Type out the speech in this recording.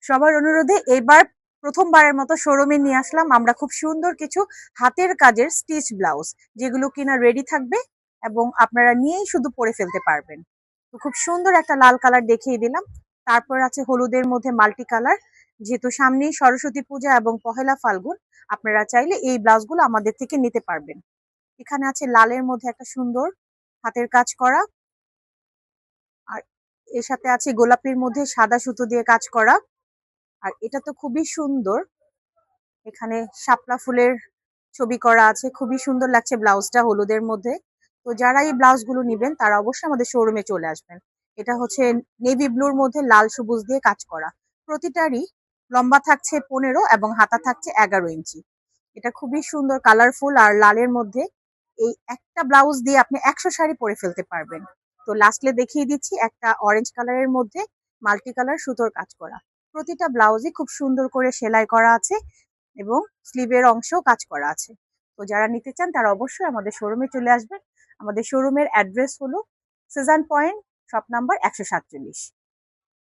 সবার অনুরোধে এইবার প্রথমবারের মতো শোরুমে নিয়ে আসলাম আমরা খুব সুন্দর কিছু হাতের কাজের স্টিচ ব্লাউজ, যেগুলো কিনা রেডি থাকবে এবং আপনারা নিয়েই শুধু পরে ফেলতে পারবেন। তো খুব সুন্দর একটা লাল কালার দেখিয়ে দিলাম। তারপর আছে হলুদের মধ্যে মাল্টি কালার। যেহেতু সামনেই সরস্বতী পূজা এবং পহেলা ফাল্গুন, আপনারা চাইলে এই ব্লাউজগুলো আমাদের থেকে নিতে পারবেন। এখানে আছে লালের মধ্যে একটা সুন্দর হাতের কাজ করা, আর এর সাথে আছে গোলাপির মধ্যে সাদা সুতো দিয়ে কাজ করা। আর এটা তো খুবই সুন্দর, এখানে শাপলা ফুলের ছবি করা আছে, খুবই সুন্দর লাগছে ব্লাউজটা হলুদের মধ্যে। তো যারা এই ব্লাউজগুলো নিবেন তারা অবশ্যই আমাদের শোরুমে চলে আসবেন। এটা হচ্ছে নেভি ব্লুর মধ্যে লাল সবুজ দিয়ে কাজ করা। প্রতিটারই লম্বা থাকছে 15 এবং হাতা থাকছে 11 ইঞ্চি। এটা খুবই সুন্দর কালারফুল, আর লালের মধ্যে এই একটা ব্লাউজ দিয়ে আপনি 100 শাড়ি পরে ফেলতে পারবেন। তো লাস্টে দেখিয়ে দিচ্ছি একটা অরেঞ্জ কালারের মধ্যে মাল্টি কালার সুতোর কাজ করা। প্রতিটা ব্লাউজই খুব সুন্দর করে সেলাই করা আছে এবং স্লিভের অংশেও কাজ করা আছে। তো যারা নিতে চান তারা অবশ্যই আমাদের শোরুমে চলে আসবেন। আমাদের শোরুমের অ্যাড্রেস হলো সিজন পয়েন্ট, শপ নাম্বার 147।